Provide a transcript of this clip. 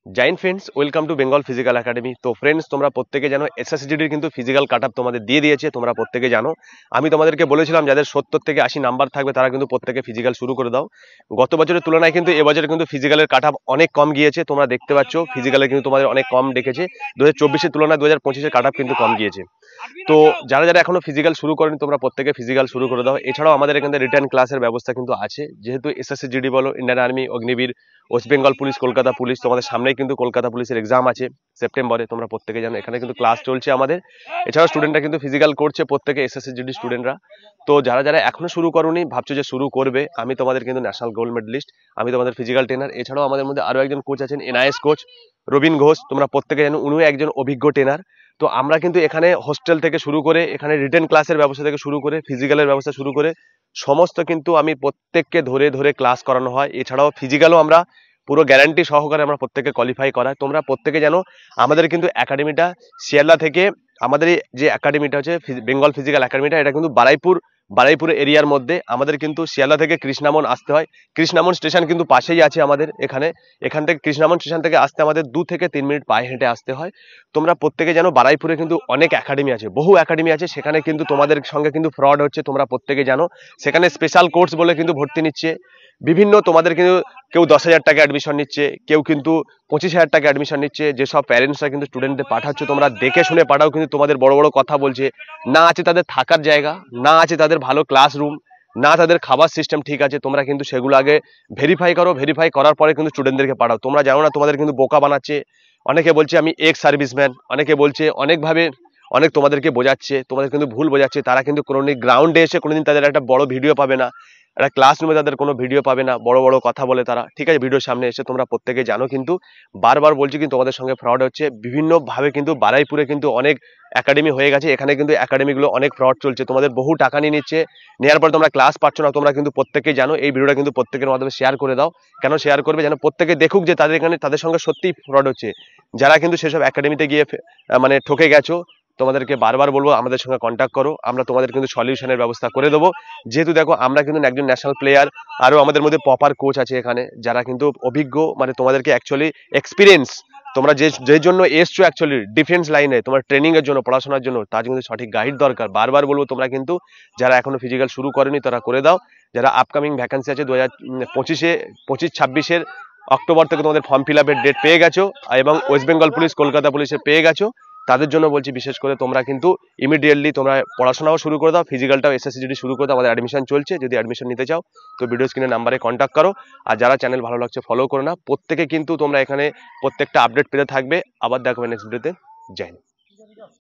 Zain friends, welcome to Bengal physical academy. তো friends, তোমরা প্রত্যেকে জানো এসএসসিজিডির কিন্তু ফিজিক্যাল কাট আপ তোমাদের দিয়ে দিয়েছে, তোমরা প্রত্যেকে জানো। আমি তোমাদেরকে বলেছিলাম যাদের 70 থেকে 80 নাম্বার থাকবে তারা কিন্তু প্রত্যেকে ফিজিক্যাল শুরু করে দাও। গত বছরের তুলনায় কিন্তু এবছর কিন্তু ফিজিক্যালের কাট আপ অনেক কম গিয়েছে, তোমরা দেখতে পাচ্ছ ফিজিক্যালে কিন্তু তোমাদের অনেক কম ডেকেছে। 2024-এর তুলনায় 2025-এর কাট আপ কিন্তু কম গিয়েছে। তো যারা যারা এখনো ফিজিক্যাল শুরু করেনি তোমরা প্রত্যেকে ফিজিক্যাল শুরু করে দাও। এছাড়াও আমাদের এখানে রিটার্ন ক্লাসের ব্যবস্থা কিন্তু আছে, যেহেতু এসএসসিজিডি বলো, Indian army, Agniveer, West Bengal police, Kolkata police, তোমাদের সামনেই কিন্তু কলকাতা পুলিশের এক্সাম আছে সেপ্টেম্বরে, তোমরা প্রত্যেকে জানো। এখানে কিন্তু ক্লাস চলছে আমাদের। এছাড়াও স্টুডেন্টরা কিন্তু ফিজিক্যাল করছে, প্রত্যেকে এসএসসিজিডি স্টুডেন্টরা। তো যারা যারা এখনো শুরু করোনি, ভাবছো যে শুরু করবে, আমি তোমাদের কিন্তু ন্যাশনাল গোল্ড মেডেলিস্ট, আমি তোমাদের ফিজিক্যাল ট্রেনার। এছাড়াও আমাদের মধ্যে আরো একজন কোচ আছেন, এনআইএস কোচ রবীন ঘোষ, তোমরা প্রত্যেকে জানো, উনিও একজন অভিজ্ঞ ট্রেনার। তো আমরা কিন্তু এখানে হোস্টেল থেকে শুরু করে, এখানে রিটেন ক্লাসের ব্যবস্থা থেকে শুরু করে, ফিজিক্যালের ব্যবস্থা শুরু করে সমস্ত কিন্তু আমি প্রত্যেককে ধরে ধরে ক্লাস করানো হয়। এছাড়াও ফিজিক্যালও আমরা পুরো গ্যারান্টি সহকারে আমরা প্রত্যেকে কোয়ালিফাই করাই। তোমরা প্রত্যেকে জানো আমাদের কিন্তু একাডেমিটা শিয়ালদা থেকে, আমাদের যে একাডেমিটা হচ্ছে বেঙ্গল ফিজিক্যাল একাডেমিটা, এটা কিন্তু বারাইপুর এরিয়ার মধ্যে। আমাদের কিন্তু শিয়ালদা থেকে কৃষ্ণামন আসতে হয়। কৃষ্ণামন স্টেশন কিন্তু পাশেই আছে আমাদের এখানে। এখান থেকে কৃষ্ণামন স্টেশন থেকে আসতে আমাদের 2 থেকে 3 মিনিট পায়ে হেঁটে আসতে হয়। তোমরা প্রত্যেকে জানো বারাইপুরে কিন্তু অনেক একাডেমি আছে, বহু একাডেমি আছে, সেখানে কিন্তু তোমাদের সঙ্গে কিন্তু ফ্রড হচ্ছে, তোমরা প্রত্যেকে জানো। সেখানে স্পেশাল কোর্স বলে কিন্তু ভর্তি নিচ্ছে বিভিন্ন, তোমাদের কিন্তু কেউ 10,000 টাকা অ্যাডমিশন নিচ্ছে, কেউ কিন্তু 25,000 টাকা অ্যাডমিশন নিচ্ছে। যেসব প্যারেন্টসরা কিন্তু স্টুডেন্টদের পাঠাচ্ছ, তোমরা দেখে শুনে পাঠাও, কিন্তু তোমাদের বড় বড় কথা বলছে। না আছে তাদের থাকার জায়গা, না আছে তাদের ভালো ক্লাসরুম, না তাদের খাবার সিস্টেম ঠিক আছে। তোমরা কিন্তু সেগুলো আগে ভেরিফাই করো, ভেরিফাই করার পরে কিন্তু স্টুডেন্টদেরকে পাঠাও। তোমরা জানো না, তোমাদের কিন্তু বোকা বানাচ্ছে। অনেকে বলছে আমি এক্স সার্ভিসম্যান, অনেকে বলছে অনেকভাবে, অনেক তোমাদেরকে বোঝাচ্ছে, তোমাদের কিন্তু ভুল বোঝাচ্ছে। তারা কিন্তু কোনোদিন গ্রাউন্ডে এসে কোনোদিন তাদের একটা বড় ভিডিও পাবে না, একটা ক্লাসরুমে তাদের কোনো ভিডিও পাবে না, বড় বড় কথা বলে তারা, ঠিক আছে, ভিডিওর সামনে এসে। তোমরা প্রত্যেকে জানো, কিন্তু বারবার বলছি কিন্তু তোমাদের সঙ্গে ফ্রড হচ্ছে বিভিন্নভাবে। কিন্তু বারাইপুরে কিন্তু অনেক একাডেমি হয়ে গেছে, এখানে কিন্তু একাডেমিগুলো অনেক ফ্রড চলছে, তোমাদের বহু টাকা নিয়ে নিচ্ছে, নেওয়ার পর তোমরা ক্লাস পাচ্ছ না। তোমরা কিন্তু প্রত্যেকেই জানো, এই ভিডিওটা কিন্তু প্রত্যেকের মাধ্যমে শেয়ার করে দাও। কেন শেয়ার করবে? যেন প্রত্যেকে দেখুক যে তাদের এখানে, তাদের সঙ্গে সত্যিই ফ্রড হচ্ছে। যারা কিন্তু সেসব একাডেমিতে গিয়ে মানে ঠকে গেছো, তোমাদেরকে বারবার বলবো আমাদের সঙ্গে কন্ট্যাক্ট করো, আমরা তোমাদের কিন্তু সলিউশনের ব্যবস্থা করে দেবো। যেহেতু দেখো আমরা কিন্তু একজন ন্যাশনাল প্লেয়ার, আরও আমাদের মধ্যে প্রপার কোচ আছে এখানে, যারা কিন্তু অভিজ্ঞ, মানে তোমাদেরকে অ্যাকচুয়ালি এক্সপিরিয়েন্স, তোমরা যে জন্য এসছো অ্যাকচুয়ালি ডিফেন্স লাইনে, তোমার ট্রেনিং এর জন্য, পড়াশোনার জন্য, তার কিন্তু সঠিক গাইড দরকার। বারবার বলবো তোমরা কিন্তু যারা এখনো ফিজিক্যাল শুরু করেনি তারা করে দাও। যারা আপকামিং ভ্যাকেন্সি আছে 2025-26 অক্টোবর থেকে তোমাদের ফর্ম ফিল আপের ডেট পেয়ে গেছো, এবং ওয়েস্ট বেঙ্গল পুলিশ, কলকাতা পুলিশে পেয়ে গেছো, তাদের জন্য বলছি বিশেষ করে তোমরা কিন্তু ইমিডিয়েটলি তোমরা পড়াশোনাও শুরু করে দাও, ফিজিক্যালটাও এসএসসিজিডি শুরু করে দাও। আমাদের অ্যাডমিশন চলছে, যদি অ্যাডমিশন নিতে চাও তো ভিডিও স্ক্রিনে নাম্বারে কন্ট্যাক্ট করো। আর যারা চ্যানেল ভালো লাগছে ফলো করো না, প্রত্যেকে কিন্তু তোমরা এখানে প্রত্যেকটা আপডেট পেতে থাকবে। আবার দেখো নেক্সট ভিডিওতে। জয় হিন্দ।